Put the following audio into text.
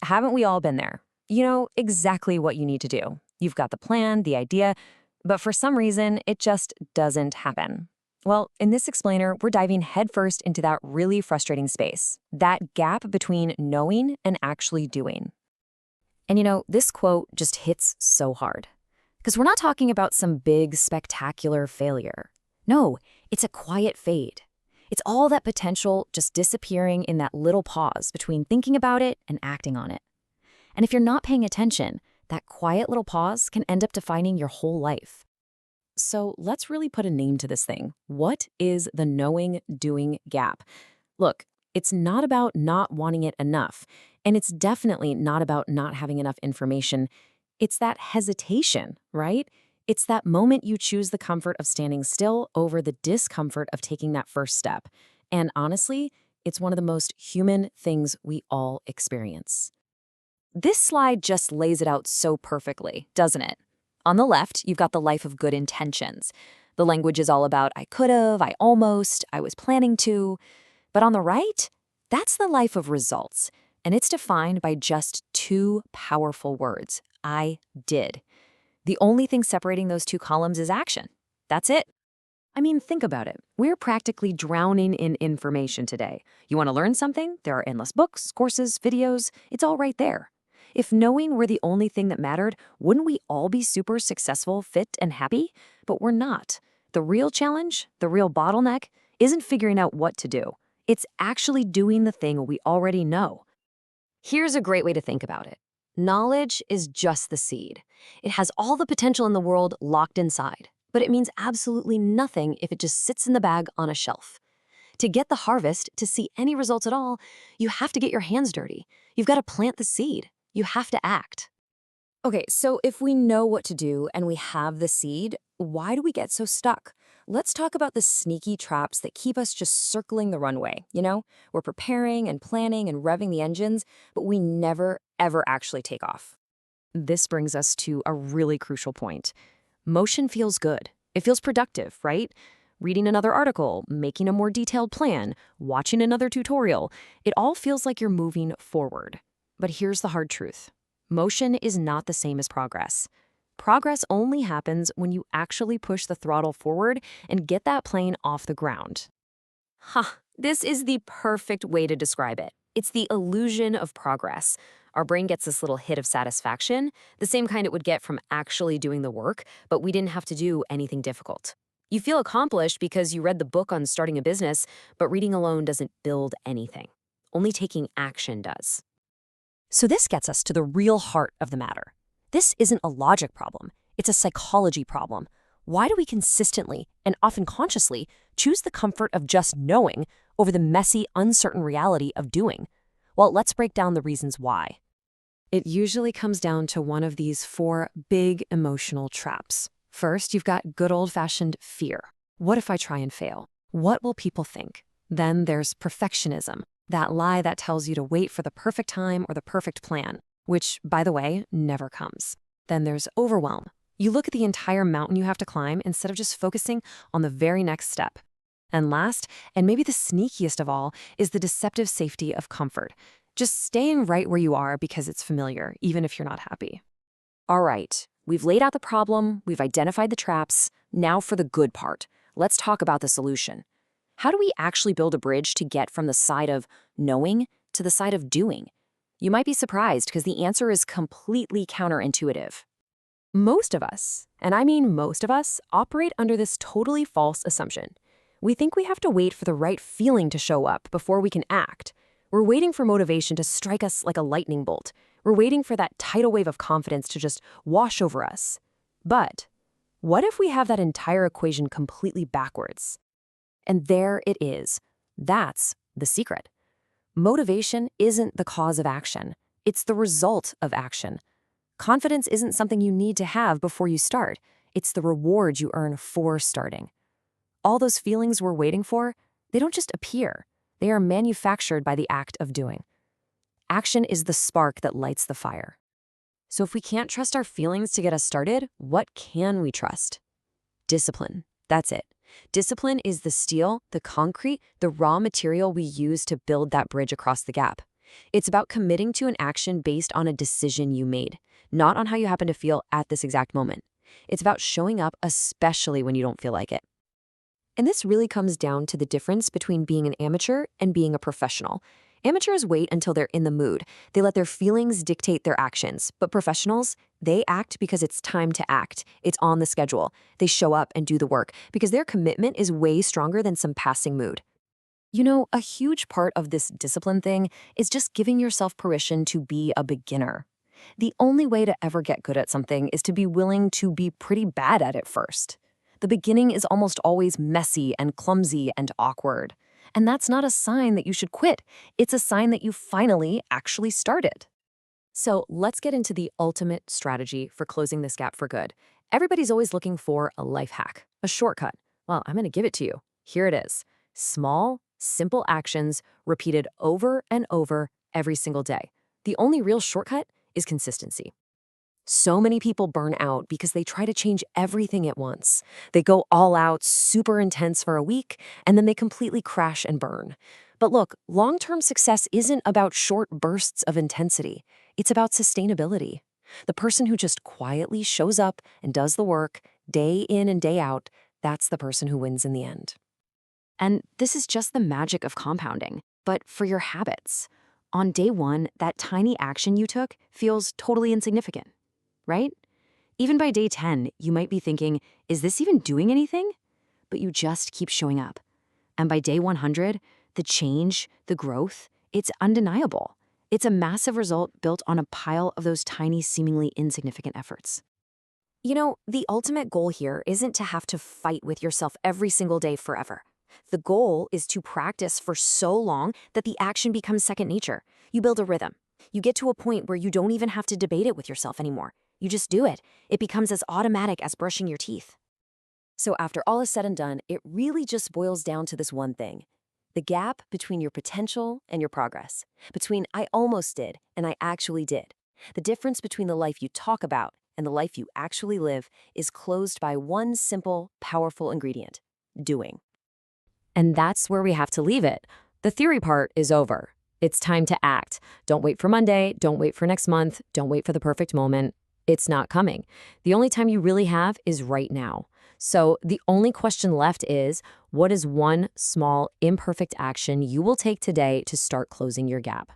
haven't we all been there? You know exactly what you need to do. You've got the plan, the idea, but for some reason, it just doesn't happen. Well, in this explainer, we're diving headfirst into that really frustrating space, that gap between knowing and actually doing. And this quote just hits so hard. Because we're not talking about some big, spectacular failure. No, it's a quiet fade. It's all that potential just disappearing in that little pause between thinking about it and acting on it. And if you're not paying attention, that quiet little pause can end up defining your whole life. So let's really put a name to this thing. What is the knowing-doing gap? Look, it's not about not wanting it enough, and it's definitely not about not having enough information. It's that hesitation, right? It's that moment you choose the comfort of standing still over the discomfort of taking that first step. And honestly, it's one of the most human things we all experience. This slide just lays it out so perfectly, doesn't it? On the left, you've got the life of good intentions. The language is all about I could've, I almost, I was planning to. But on the right, that's the life of results. And it's defined by just two powerful words, I did. The only thing separating those two columns is action. That's it. I mean, think about it. We're practically drowning in information today. You want to learn something? There are endless books, courses, videos. It's all right there. If knowing were the only thing that mattered, wouldn't we all be super successful, fit, and happy? But we're not. The real challenge, the real bottleneck, isn't figuring out what to do. It's actually doing the thing we already know. Here's a great way to think about it. Knowledge is just the seed. It has all the potential in the world locked inside, but it means absolutely nothing if it just sits in the bag on a shelf. To get the harvest, to see any results at all, you have to get your hands dirty. You've got to plant the seed. You have to act. Okay, so if we know what to do and we have the seed, why do we get so stuck? Let's talk about the sneaky traps that keep us just circling the runway, We're preparing and planning and revving the engines, but we never, ever actually take off. This brings us to a really crucial point. Motion feels good. It feels productive, right? Reading another article, making a more detailed plan, watching another tutorial, it all feels like you're moving forward. But here's the hard truth. Motion is not the same as progress. Progress only happens when you actually push the throttle forward and get that plane off the ground. This is the perfect way to describe it. It's the illusion of progress. Our brain gets this little hit of satisfaction, the same kind it would get from actually doing the work, but we didn't have to do anything difficult. You feel accomplished because you read the book on starting a business, but reading alone doesn't build anything. Only taking action does. So this gets us to the real heart of the matter. This isn't a logic problem. It's a psychology problem. Why do we consistently, and often consciously, choose the comfort of just knowing over the messy, uncertain reality of doing? Well, let's break down the reasons why. It usually comes down to one of these four big emotional traps. First, you've got good old-fashioned fear. What if I try and fail? What will people think? Then there's perfectionism. That lie that tells you to wait for the perfect time or the perfect plan, which, by the way, never comes. Then there's overwhelm. You look at the entire mountain you have to climb instead of just focusing on the very next step. And last, and maybe the sneakiest of all, is the deceptive safety of comfort. Just staying right where you are because it's familiar, even if you're not happy. All right, we've laid out the problem, we've identified the traps. Now for the good part. Let's talk about the solution. How do we actually build a bridge to get from the side of knowing to the side of doing? You might be surprised because the answer is completely counterintuitive. Most of us, and I mean most of us, operate under this totally false assumption. We think we have to wait for the right feeling to show up before we can act. We're waiting for motivation to strike us like a lightning bolt. We're waiting for that tidal wave of confidence to just wash over us. But what if we have that entire equation completely backwards? And there it is. That's the secret. Motivation isn't the cause of action. It's the result of action. Confidence isn't something you need to have before you start. It's the reward you earn for starting. All those feelings we're waiting for, they don't just appear. They are manufactured by the act of doing. Action is the spark that lights the fire. So if we can't trust our feelings to get us started, what can we trust? Discipline. That's it. Discipline is the steel, the concrete, the raw material we use to build that bridge across the gap. It's about committing to an action based on a decision you made, not on how you happen to feel at this exact moment. It's about showing up, especially when you don't feel like it. And this really comes down to the difference between being an amateur and being a professional. Amateurs wait until they're in the mood. They let their feelings dictate their actions. But professionals, they act because it's time to act. It's on the schedule. They show up and do the work because their commitment is way stronger than some passing mood. You know, a huge part of this discipline thing is just giving yourself permission to be a beginner. The only way to ever get good at something is to be willing to be pretty bad at it first. The beginning is almost always messy and clumsy and awkward. And that's not a sign that you should quit. It's a sign that you finally actually started. So let's get into the ultimate strategy for closing this gap for good. Everybody's always looking for a life hack, a shortcut. Well, I'm going to give it to you. Here it is. Small, simple actions repeated over and over every single day. The only real shortcut is consistency. So many people burn out because they try to change everything at once. They go all out, super intense for a week, and then they completely crash and burn. But look, long-term success isn't about short bursts of intensity. It's about sustainability. The person who just quietly shows up and does the work, day in and day out, that's the person who wins in the end. And this is just the magic of compounding, but for your habits. On day one, that tiny action you took feels totally insignificant, right? Even by day 10, you might be thinking, is this even doing anything? But you just keep showing up. And by day 100, the change, the growth, it's undeniable. It's a massive result built on a pile of those tiny, seemingly insignificant efforts. You know, the ultimate goal here isn't to have to fight with yourself every single day forever. The goal is to practice for so long that the action becomes second nature. You build a rhythm. You get to a point where you don't even have to debate it with yourself anymore. You just do it. It becomes as automatic as brushing your teeth. So after all is said and done, it really just boils down to this one thing. The gap between your potential and your progress. Between I almost did and I actually did. The difference between the life you talk about and the life you actually live is closed by one simple, powerful ingredient: doing. And that's where we have to leave it. The theory part is over. It's time to act. Don't wait for Monday. Don't wait for next month. Don't wait for the perfect moment. It's not coming. The only time you really have is right now. So the only question left is, what is one small, imperfect action you will take today to start closing your gap?